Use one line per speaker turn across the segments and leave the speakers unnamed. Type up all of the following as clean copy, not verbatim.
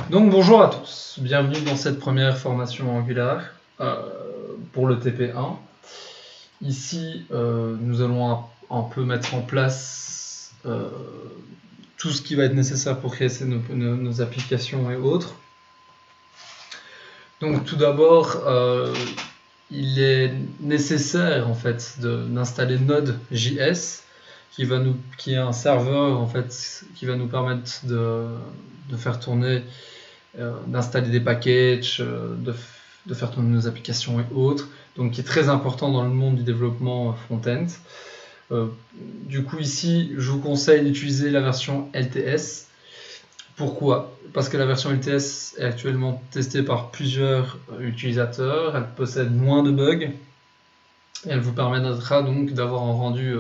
Donc bonjour à tous, bienvenue dans cette première formation Angular pour le TP1. Ici, nous allons un peu mettre en place tout ce qui va être nécessaire pour créer nos applications et autres. Donc tout d'abord, il est nécessaire en fait d'installer Node.js qui est un serveur en fait qui va nous permettre de faire tourner, d'installer des packages, de faire tourner nos applications et autres, donc qui est très important dans le monde du développement front-end. Du coup ici je vous conseille d'utiliser la version LTS. Pourquoi? Parce que la version LTS est actuellement testée par plusieurs utilisateurs, elle possède moins de bugs et elle vous permettra donc d'avoir un rendu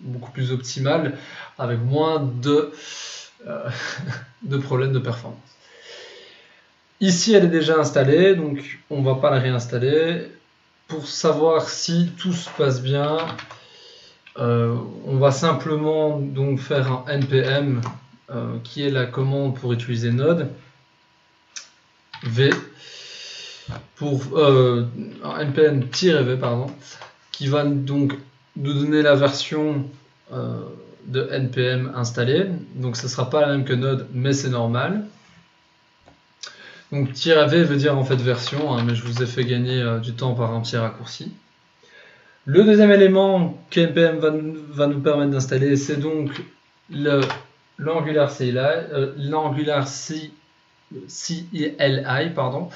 beaucoup plus optimal avec moins de problèmes de performance. Ici elle est déjà installée, donc on ne va pas la réinstaller. Pour savoir si tout se passe bien, on va simplement donc faire un npm qui est la commande pour utiliser Node v pour un npm-v pardon, qui va donc nous donner la version de npm installée. Donc ce ne sera pas la même que Node, mais c'est normal. Donc -v veut dire en fait version, hein, mais je vous ai fait gagner du temps par un petit raccourci. Le deuxième élément qu'npm va nous permettre d'installer, c'est donc l'Angular CLI, pardon.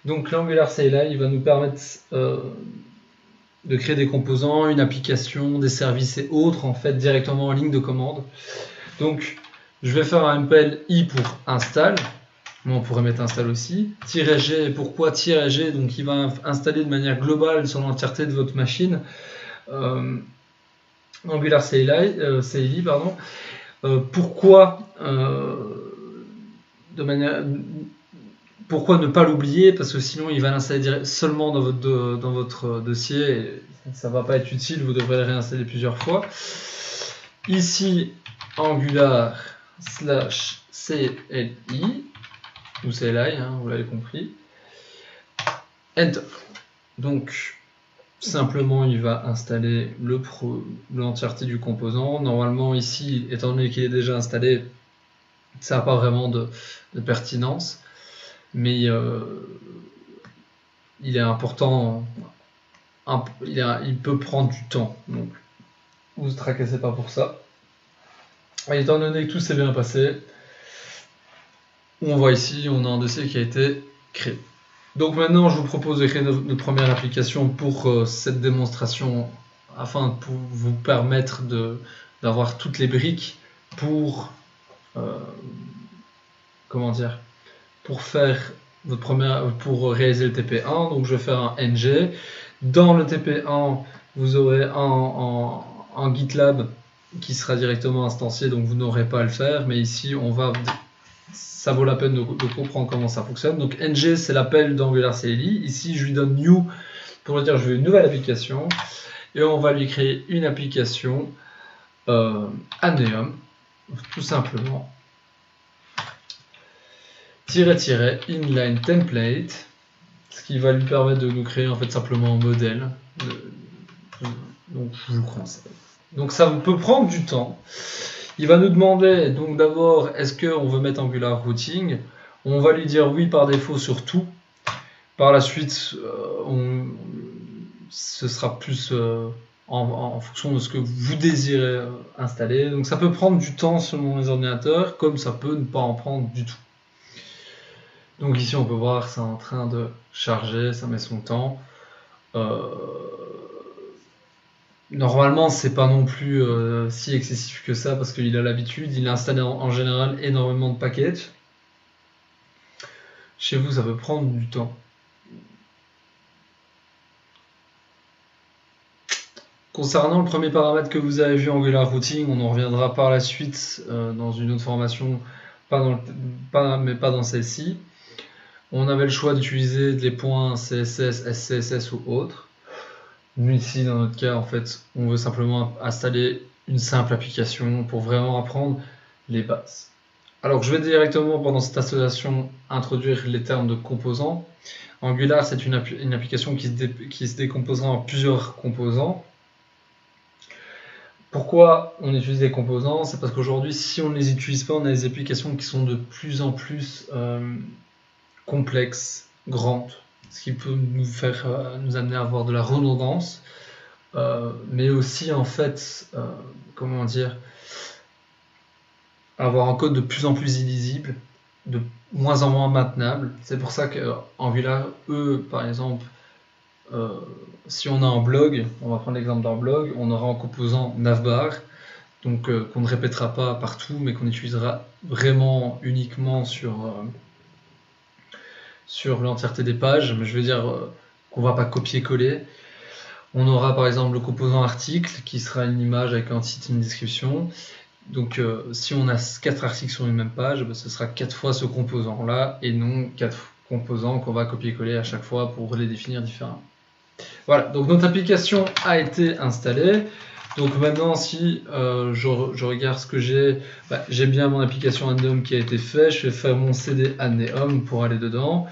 Donc l'Angular CLI va nous permettre de créer des composants, une application, des services et autres en fait directement en ligne de commande. Donc je vais faire un appel i pour install, mais on pourrait mettre install aussi. -g, pourquoi -g? Donc il va installer de manière globale sur l'entièreté de votre machine Angular CLI, pardon. Pourquoi ne pas l'oublier? Parce que sinon il va l'installer seulement dans votre dossier et ça ne va pas être utile, vous devrez le réinstaller plusieurs fois. Ici Angular /CLI ou CLI, hein, vous l'avez compris. Enter. Donc simplement il va installer l'entièreté du composant. Normalement ici, étant donné qu'il est déjà installé, ça n'a pas vraiment de pertinence, mais il est important, il peut prendre du temps, donc vous ne vous tracassez pas pour ça. Et étant donné que tout s'est bien passé, on voit ici, on a un dossier qui a été créé. Donc maintenant, je vous propose de créer notre première application pour cette démonstration, afin de vous permettre d'avoir toutes les briques pour faire pour réaliser le TP1. Donc je vais faire un ng. Dans le TP1, vous aurez un GitLab qui sera directement instancié, donc vous n'aurez pas à le faire. Mais ici, ça vaut la peine de comprendre comment ça fonctionne. Donc ng, c'est l'appel d'Angular CLI. Ici, je lui donne new pour lui dire je veux une nouvelle application. Et on va lui créer une application Aneum, tout simplement. -inline template, ce qui va lui permettre de nous créer en fait simplement un modèle. Donc je vous le conseille. Donc ça peut prendre du temps. Il va nous demander donc d'abord est-ce qu'on veut mettre Angular Routing. On va lui dire oui par défaut sur tout. Par la suite, ce sera plus en fonction de ce que vous désirez installer. Donc ça peut prendre du temps selon les ordinateurs, comme ça peut ne pas en prendre du tout. Donc ici on peut voir c'est en train de charger, ça met son temps. Normalement c'est pas non plus si excessif que ça parce qu'il a l'habitude, il a installé en général énormément de packages. Chez vous ça peut prendre du temps. Concernant le premier paramètre que vous avez vu, Angular Routing, on en reviendra par la suite dans une autre formation, mais pas dans celle-ci. On avait le choix d'utiliser des points CSS, SCSS ou autres. Nous ici, dans notre cas, en fait, on veut simplement installer une simple application pour vraiment apprendre les bases. Alors, je vais directement, pendant cette installation, introduire les termes de composants. Angular, c'est une application qui se décomposera en plusieurs composants. Pourquoi on utilise des composants? C'est parce qu'aujourd'hui, si on ne les utilise pas, on a des applications qui sont de plus en plus complexes, grandes, ce qui peut nous amener à avoir de la redondance, mais aussi en fait, comment dire, avoir un code de plus en plus illisible, de moins en moins maintenable. C'est pour ça qu'Angular, par exemple, si on a un blog, on va prendre l'exemple d'un blog, on aura en composant navbar, donc qu'on ne répétera pas partout, mais qu'on utilisera vraiment uniquement sur l'entièreté des pages. Mais je veux dire qu'on ne va pas copier-coller. On aura par exemple le composant article, qui sera une image avec un titre et une description. Donc si on a 4 articles sur une même page, ce sera 4 fois ce composant-là, et non 4 composants qu'on va copier-coller à chaque fois pour les définir différemment. Voilà, donc notre application a été installée. Donc maintenant, si je regarde ce que j'ai, j'ai bien mon application Aneum qui a été faite. Je vais faire mon CD Aneum pour aller dedans,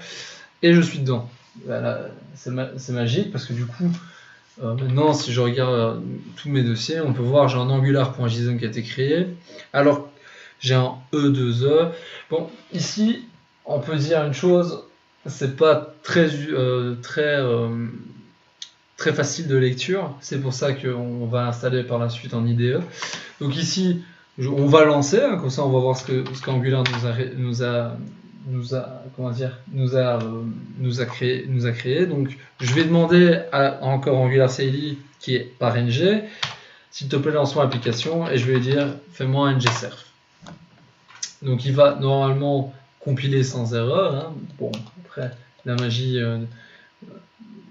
et je suis dedans. Voilà, c'est magique parce que du coup, maintenant, si je regarde tous mes dossiers, on peut voir j'ai un angular.json qui a été créé. Alors, j'ai un E2E. Bon, ici, on peut dire une chose, c'est pas très facile de lecture. C'est pour ça qu'on va installer par la suite en IDE. Donc ici, on va lancer, hein, comme ça on va voir ce qu'Angular nous a créé. Donc je vais demander à encore Angular CLI qui est par ng, s'il te plaît lance mon application, et je vais lui dire fais-moi un ngserf. Donc il va normalement compiler sans erreur, hein. Bon, après la magie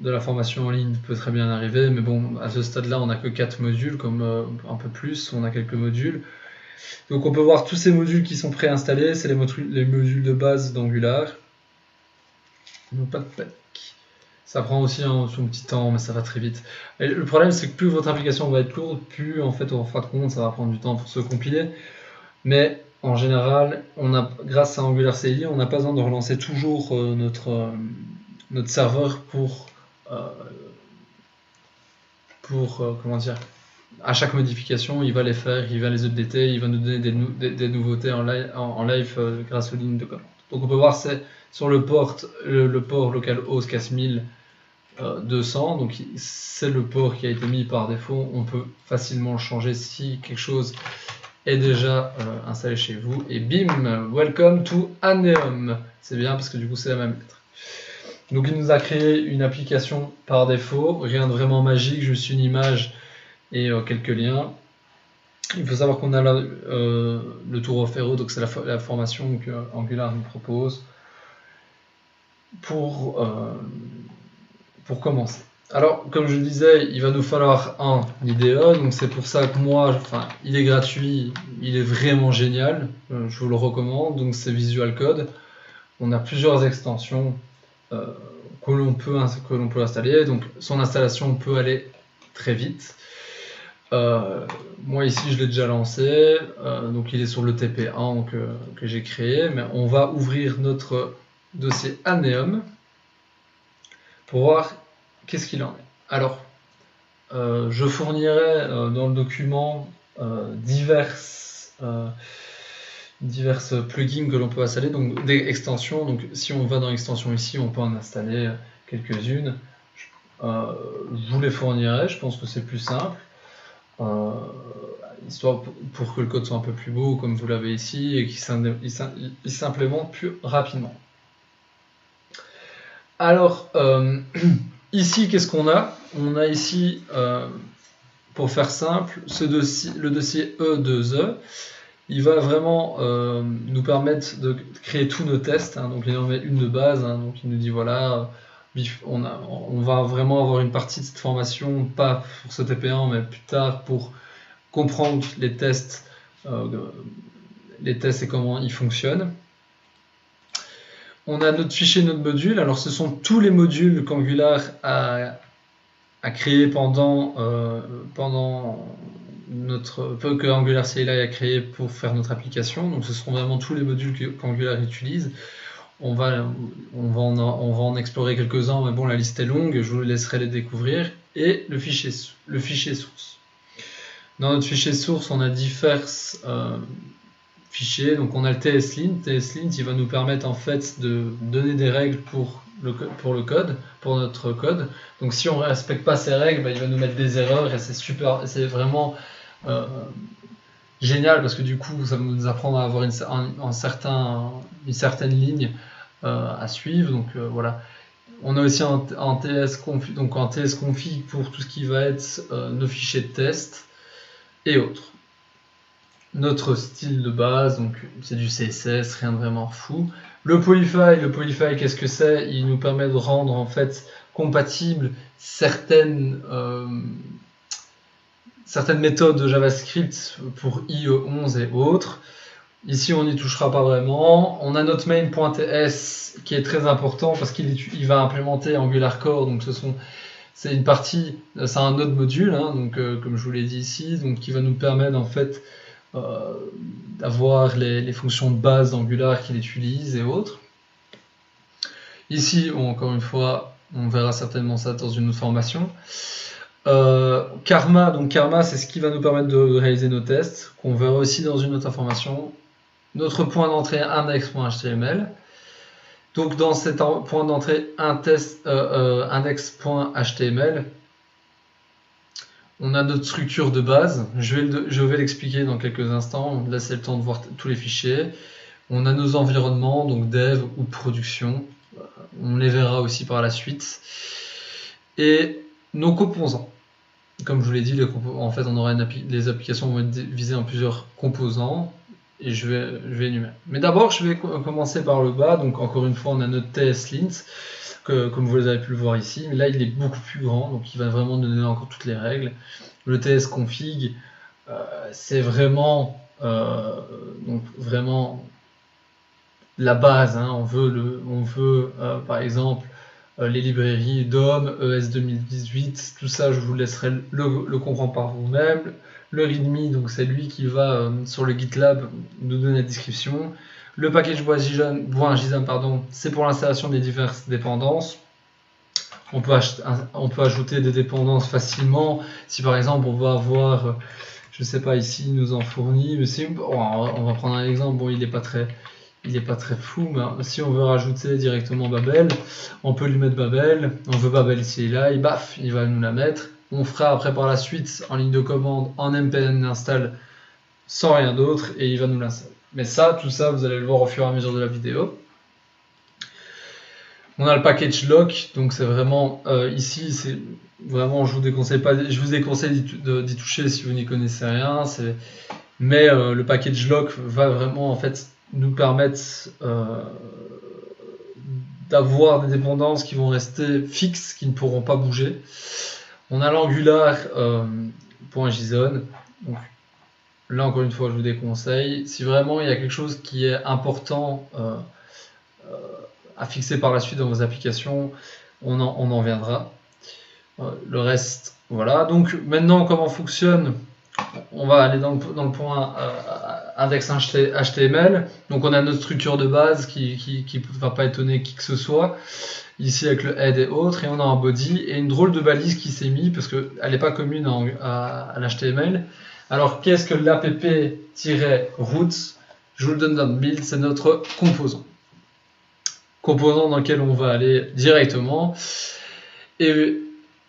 de la formation en ligne peut très bien arriver, mais bon, à ce stade-là, on n'a que 4 modules, comme un peu plus, on a quelques modules. Donc on peut voir tous ces modules qui sont préinstallés, c'est les modules de base d'Angular. Donc ça prend aussi son petit temps, mais ça va très vite. Et le problème, c'est que plus votre application va être lourde, plus en fait, en fin de compte, ça va prendre du temps pour se compiler. Mais en général, grâce à Angular CLI, on n'a pas besoin de relancer toujours notre serveur pour comment dire, à chaque modification, il va les faire, il va les updater, il va nous donner des nouveautés en live grâce aux lignes de commande. Donc on peut voir c'est sur le port localhost 4200, donc c'est le port qui a été mis par défaut. On peut facilement le changer si quelque chose est déjà installé chez vous. Et bim, welcome to Aneum. C'est bien parce que du coup c'est la même lettre. Donc il nous a créé une application par défaut, rien de vraiment magique, juste une image et quelques liens. Il faut savoir qu'on a le Tour of Hero, donc c'est la formation que Angular nous propose pour commencer. Alors, comme je le disais, il va nous falloir un IDE, donc c'est pour ça que moi, il est gratuit, il est vraiment génial, je vous le recommande, donc c'est Visual Code. On a plusieurs extensions que l'on peut installer, donc son installation peut aller très vite. Moi ici je l'ai déjà lancé, donc il est sur le TP1 que j'ai créé, mais on va ouvrir notre dossier Aneum pour voir qu'est-ce qu'il en est. Alors, je fournirai dans le document diverses plugins que l'on peut installer, donc des extensions. Donc si on va dans l'extension ici, on peut en installer quelques-unes. Je vous les fournirai, je pense que c'est plus simple, histoire pour que le code soit un peu plus beau comme vous l'avez ici et qu'il s'implémente plus rapidement. Alors ici qu'est-ce qu'on a? On a ici, pour faire simple, le dossier E2E. Il va vraiment nous permettre de créer tous nos tests, hein. Donc il en met une de base, hein. Donc il nous dit voilà, on va vraiment avoir une partie de cette formation, pas pour ce TP1 mais plus tard, pour comprendre les tests et comment ils fonctionnent. On a notre fichier, notre module. Alors ce sont tous les modules qu'Angular a créés pendant que Angular CLI a créé pour faire notre application. Donc ce seront vraiment tous les modules qu'Angular utilise. On va en explorer quelques-uns, mais bon, la liste est longue, je vous laisserai les découvrir. Et le fichier source. Dans notre fichier source, on a divers fichiers. Donc on a le TSLint. TSLint, il va nous permettre en fait de donner des règles pour notre code. Donc si on ne respecte pas ces règles, il va nous mettre des erreurs et c'est vraiment génial parce que du coup ça va nous apprendre à avoir une certaine ligne à suivre. Donc voilà. On a aussi un tsconfig, donc un tsconfig pour tout ce qui va être nos fichiers de test et autres. Notre style de base, donc c'est du CSS, rien de vraiment fou. Le Polyfile, qu'est-ce que c'est? Il nous permet de rendre en fait compatibles certaines méthodes de JavaScript pour IE11 et autres. Ici, on n'y touchera pas vraiment. On a notre main.ts qui est très important parce qu'il va implémenter Angular Core. Donc, c'est une partie, c'est un autre module, hein, donc comme je vous l'ai dit ici, donc qui va nous permettre en fait d'avoir les fonctions de base d'Angular qu'il utilise et autres. Ici, encore une fois, on verra certainement ça dans une autre formation. Karma, donc Karma, c'est ce qui va nous permettre de réaliser nos tests, qu'on verra aussi dans une autre information. Notre point d'entrée index.html. Donc dans cet point d'entrée index.html, on a notre structure de base. Je vais l'expliquer dans quelques instants. Là, c'est le temps de voir tous les fichiers. On a nos environnements, donc dev ou production. On les verra aussi par la suite. Et nos composants. Comme je vous l'ai dit, en fait, on aura les applications vont être divisées en plusieurs composants. Et je vais énumérer. Mais d'abord, je vais commencer par le bas. Donc, encore une fois, on a notre TSLint, comme vous avez pu le voir ici. Mais là, il est beaucoup plus grand, donc il va vraiment nous donner encore toutes les règles. Le tsconfig, c'est vraiment, la base. Hein. On veut par exemple, les librairies DOM, ES 2018, tout ça, je vous laisserai le comprendre par vous-même. Le README, donc c'est lui qui va sur le GitLab nous donner la description. Le package.json, pardon, c'est pour l'installation des diverses dépendances. On peut ajouter des dépendances facilement. Si par exemple on va avoir, je sais pas, ici il nous en fournit, mais on va prendre un exemple. Bon, il n'est pas très fou, mais si on veut rajouter directement Babel, on peut lui mettre Babel. On veut Babel ici et là, il va nous la mettre. On fera après par la suite en ligne de commande en npm install sans rien d'autre et il va nous l'installer. Mais ça, tout ça, vous allez le voir au fur et à mesure de la vidéo. On a le package lock, donc c'est vraiment ici, c'est vraiment, je vous déconseille d'y toucher si vous n'y connaissez rien. Mais le package lock va vraiment en fait nous permettre d'avoir des dépendances qui vont rester fixes, qui ne pourront pas bouger. On a l'angular.json. Donc là, encore une fois, je vous déconseille. Si vraiment il y a quelque chose qui est important à fixer par la suite dans vos applications, on en viendra. Le reste, voilà. Donc maintenant, comment fonctionne? On va aller dans le point index.html. Donc on a notre structure de base qui ne va pas étonner qui que ce soit. Ici avec le head et autres, et on a un body et une drôle de balise qui s'est mise parce qu'elle n'est pas commune à l'HTML. Alors qu'est-ce que l'app-root? Je vous le donne dans le build, c'est notre composant dans lequel on va aller directement et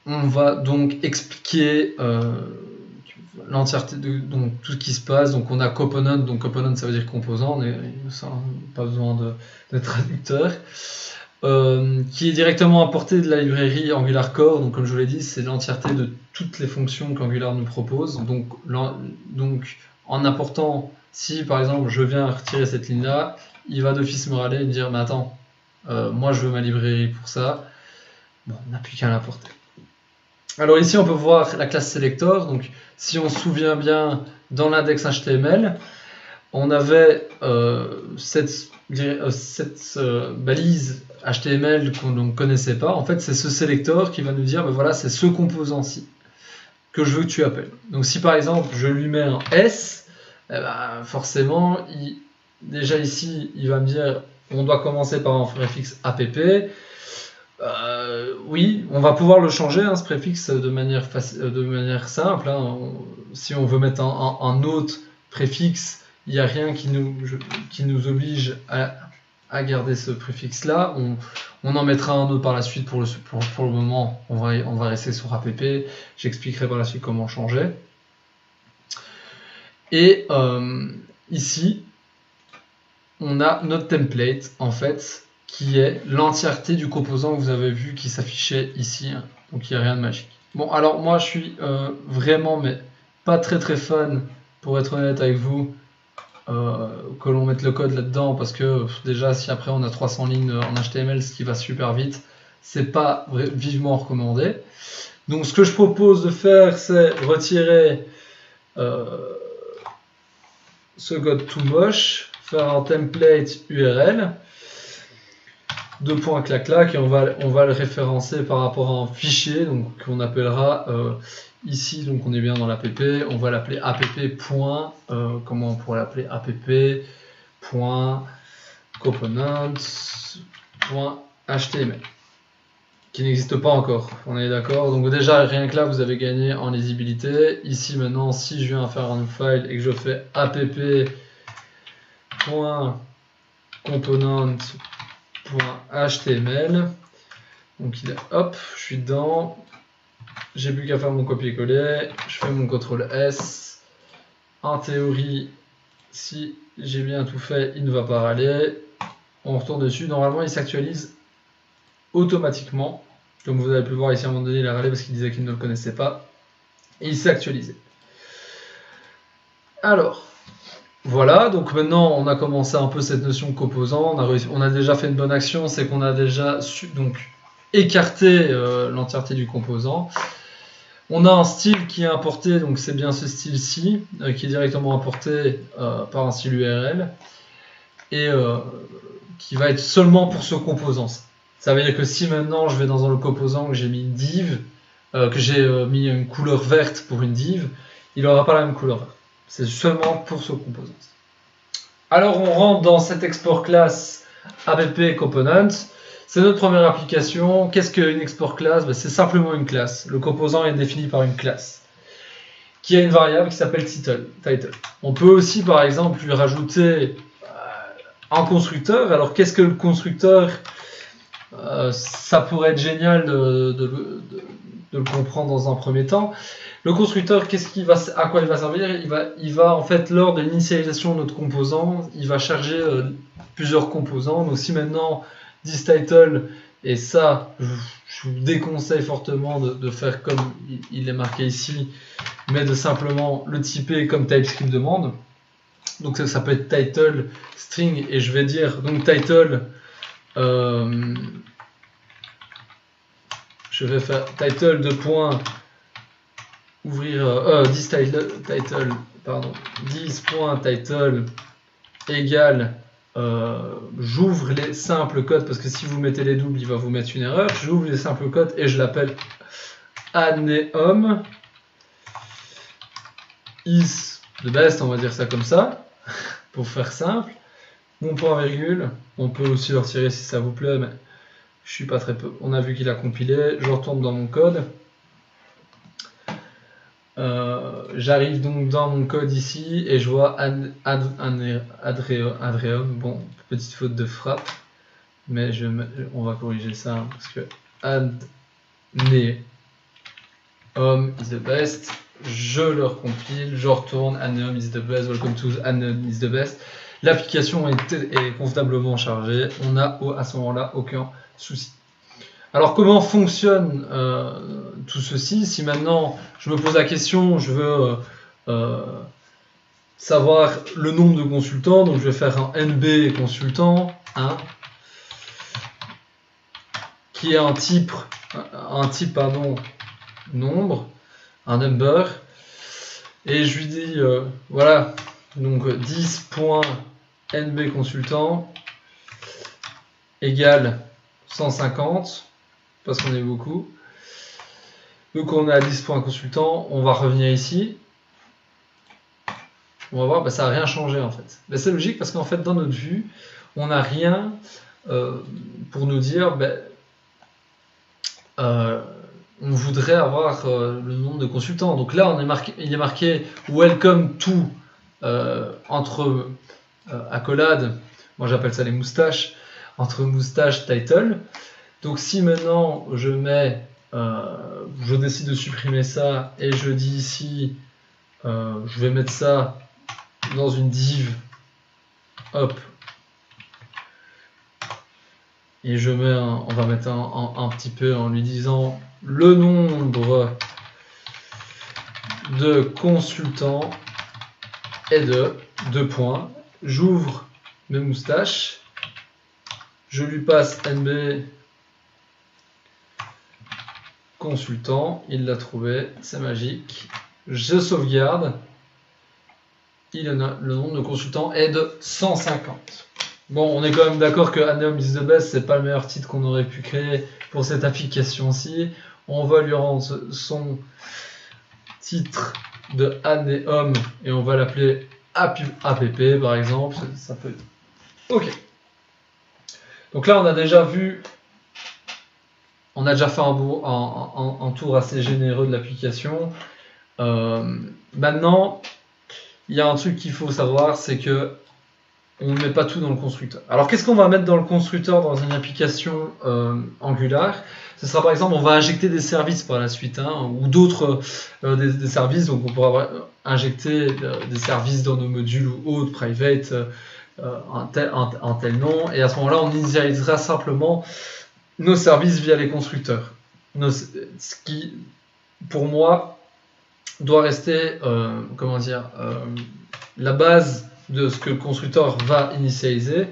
on va donc expliquer l'entièreté de tout ce qui se passe. Donc on a component, donc component ça veut dire composant, pas besoin de traducteur. Qui est directement importé de la librairie Angular Core. Donc comme je vous l'ai dit, c'est l'entièreté de toutes les fonctions qu'Angular nous propose. Donc en apportant, si par exemple je viens retirer cette ligne là, il va d'office me râler et me dire mais attends, moi je veux ma librairie pour ça. Bon, on n'a plus qu'à l'importer. Alors ici on peut voir la classe selector. Donc si on se souvient bien, dans l'index HTML, on avait cette balise HTML qu'on ne connaissait pas. En fait, c'est ce sélecteur qui va nous dire, ben voilà, c'est ce composant-ci que je veux que tu appelles. Donc si par exemple je lui mets un S, eh ben, forcément, déjà ici, il va me dire on doit commencer par un préfixe app. Oui, on va pouvoir le changer, hein, ce préfixe, de manière simple. Hein. Si on veut mettre un autre préfixe, il n'y a rien qui nous oblige à garder ce préfixe-là. On en mettra un autre par la suite. Pour le moment, on va rester sur app. J'expliquerai par la suite comment changer. Et ici, on a notre template, en fait, qui est l'entièreté du composant que vous avez vu qui s'affichait ici. Hein. Donc, il n'y a rien de magique. Bon, alors moi, je suis vraiment, mais pas très fan, pour être honnête avec vous, que l'on mette le code là-dedans, parce que déjà, si après on a 300 lignes en HTML, ce qui va super vite, c'est pas vivement recommandé. Donc, ce que je propose de faire, c'est retirer ce code tout moche, faire un template URL, deux points clac et on va le référencer par rapport à un fichier, donc qu'on appellera ici, donc on est bien dans l'app, on va l'appeler app. Comment on pourrait l'appeler? app.components.html, qui n'existe pas encore, on est d'accord. Donc déjà, rien que là, vous avez gagné en lisibilité. Ici, maintenant, si je viens faire un new file et que je fais app.component.html, donc hop, je suis dedans. J'ai plus qu'à faire mon copier-coller. Je fais mon CTRL S. En théorie, si j'ai bien tout fait, il ne va pas râler. On retourne dessus. Normalement, il s'actualise automatiquement. Comme vous avez pu voir ici à un moment donné, il a râlé parce qu'il disait qu'il ne le connaissait pas. Et il s'est actualisé. Alors, voilà. Donc maintenant, on a commencé un peu cette notion de composant. On a déjà fait une bonne action. C'est qu'on a déjà écarté l'entièreté du composant. On a un style qui est importé, donc c'est bien ce style-ci, qui est directement importé par un style URL, et qui va être seulement pour ce composant. Ça veut dire que si maintenant je vais dans le composant, que j'ai mis une div, que j'ai mis une couleur verte pour une div, il n'aura pas la même couleur verte. C'est seulement pour ce composant. Alors on rentre dans cet export class app component. C'est notre première application. Qu'est-ce qu'une export class? C'est simplement une classe. Le composant est défini par une classe qui a une variable qui s'appelle title. On peut aussi, par exemple, lui rajouter un constructeur. Alors, qu'est-ce que le constructeur? Ça pourrait être génial de le comprendre dans un premier temps. Le constructeur, à quoi il va servir? Il va en fait, lors de l'initialisation de notre composant, il va charger plusieurs composants. Donc, si maintenant thisTitle, et ça je vous déconseille fortement de faire comme il est marqué ici, mais de simplement le typer comme TypeScript demande. Donc ça peut être title string, et je vais dire donc title, je vais faire title de point ouvrir this.title égale j'ouvre les simples codes, parce que si vous mettez les doubles, il va vous mettre une erreur. J'ouvre les simples codes et je l'appelle aneom is the best, on va dire ça comme ça, pour faire simple. Mon point virgule, on peut aussi le retirer si ça vous plaît, mais je suis pas très peu. On a vu qu'il a compilé, je retourne dans mon code. J'arrive donc dans mon code ici et je vois Adreum. Bon, petite faute de frappe, mais on va corriger ça parce que Aneom is the best. Je le recompile, je retourne Aneom is the best, welcome to Aneom is the best. L'application est convenablement chargée, on n'a à ce moment-là aucun souci. Alors comment fonctionne tout ceci? Si maintenant je me pose la question, je veux savoir le nombre de consultants, donc je vais faire un NB consultant, hein, qui est un type nombre, un number, et je lui dis voilà, donc 10.NB consultant égale 150, parce qu'on est beaucoup. Donc on est à 10.consultant, on va revenir ici. On va voir, bah, ça n'a rien changé en fait. Mais c'est logique parce qu'en fait dans notre vue, on n'a rien pour nous dire on voudrait avoir le nombre de consultants. Donc là il est marqué welcome to entre accolades, moi j'appelle ça les moustaches, entre moustache title. Donc si maintenant je mets je décide de supprimer ça et je dis ici je vais mettre ça dans une div, hop, et je mets on va mettre un petit peu en lui disant le nombre de consultants est de 2 points. J'ouvre mes moustaches, je lui passe NB consultant, il l'a trouvé, c'est magique. Je sauvegarde, le nombre de consultants est de 150. Bon, on est quand même d'accord que Aneum is the best, c'est pas le meilleur titre qu'on aurait pu créer pour cette application-ci. On va lui rendre son titre de Aneum et on va l'appeler app par exemple. Ça peut... Ok. Donc là, on a déjà vu, on a déjà fait un tour assez généreux de l'application. Maintenant, il y a un truc qu'il faut savoir, c'est que on ne met pas tout dans le constructeur. Alors qu'est-ce qu'on va mettre dans le constructeur dans une application Angular? Ce sera par exemple, on va injecter des services par la suite, hein, ou d'autres des services. Donc on pourra injecter des services dans nos modules ou autres, private, un tel nom. Et à ce moment-là, on initialisera simplement nos services via les constructeurs. Ce qui, pour moi, doit rester, comment dire, la base de ce que le constructeur va initialiser.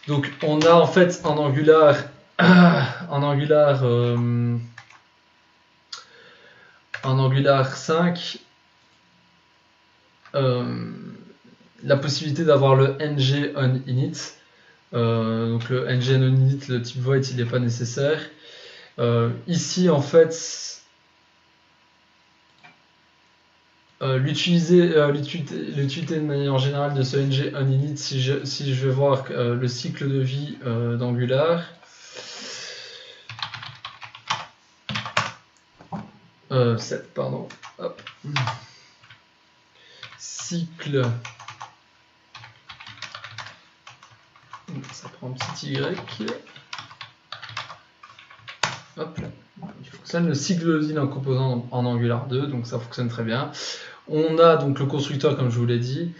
Donc on a en fait en Angular en Angular 5 la possibilité d'avoir le ng on init. Donc le ng on init, le type void, il n'est pas nécessaire. Ici en fait l'utiliser de manière générale de ce ng on init si je veux voir le cycle de vie d'Angular. 7, pardon. Hop. Cycle. Ça prend un petit Y. Hop là. Il fonctionne le cycle de vie d'un composant en Angular 2, donc ça fonctionne très bien. On a donc le constructeur, comme je vous l'ai dit,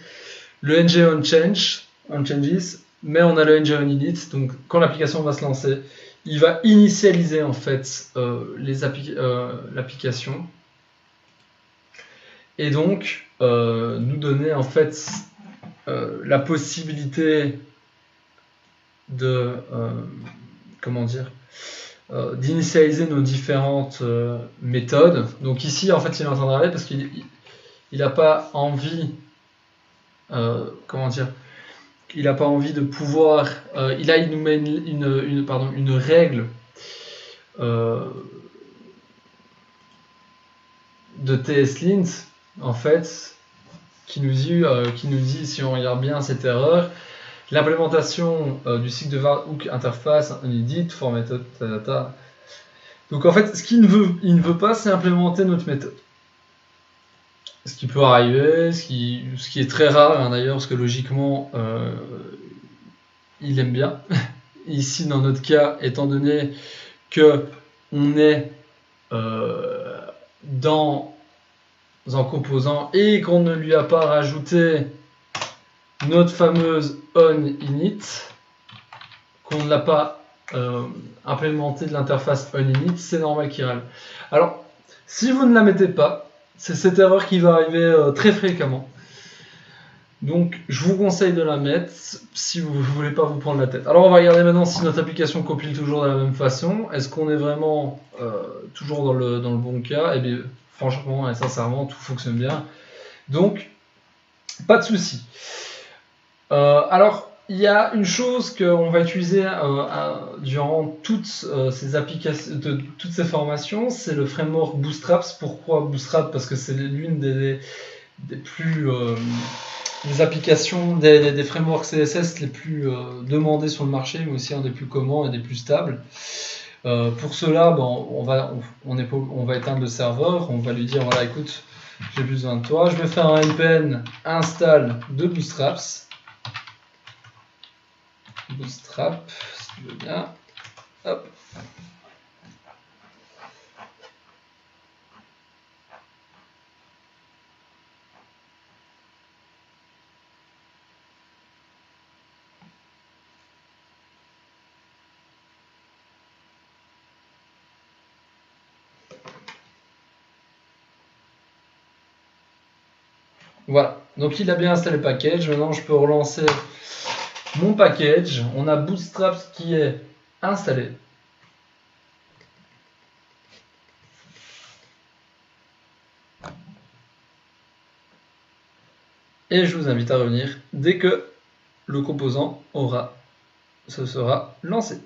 le ng on changes, mais on a le ng on init, donc quand l'application va se lancer, il va initialiser en fait l'application et donc nous donner en fait la possibilité de comment dire d'initialiser nos différentes méthodes. Donc ici en fait il est en train de râler parce qu'il n'a pas envie comment dire, il n'a pas envie de pouvoir il nous met une règle de TSLint en fait qui nous dit si on regarde bien cette erreur, l'implémentation du cycle de var hook interface inedit for method data. Donc en fait, ce qu'il ne veut pas, c'est implémenter notre méthode. Ce qui peut arriver, ce qui est très rare hein, d'ailleurs, parce que logiquement, il aime bien. Ici, dans notre cas, étant donné que on est dans un composant et qu'on ne lui a pas rajouté notre fameuse onInit, qu'on ne l'a pas implémenté de l'interface onInit, c'est normal qu'il râle. Alors, si vous ne la mettez pas, c'est cette erreur qui va arriver très fréquemment. Donc, je vous conseille de la mettre si vous ne voulez pas vous prendre la tête. Alors, on va regarder maintenant si notre application compile toujours de la même façon. Est-ce qu'on est vraiment toujours dans le bon cas? Eh bien, franchement et sincèrement, tout fonctionne bien. Donc, pas de souci. Alors, il y a une chose qu'on va utiliser durant toutes ces applications, toutes ces formations, c'est le framework Bootstraps. Pourquoi Bootstrap? Parce que c'est l'une des plus des applications, des frameworks CSS les plus demandés sur le marché, mais aussi un des plus communs et des plus stables. Pour cela, bon, on va éteindre le serveur, on va lui dire voilà, écoute, j'ai besoin de toi, je vais faire un npm install de Bootstraps. Bootstrap, si tu veux bien. Hop. Voilà, donc il a bien installé le package. Maintenant, je peux relancer mon package. On a Bootstrap qui est installé. Et je vous invite à revenir dès que le composant se sera lancé.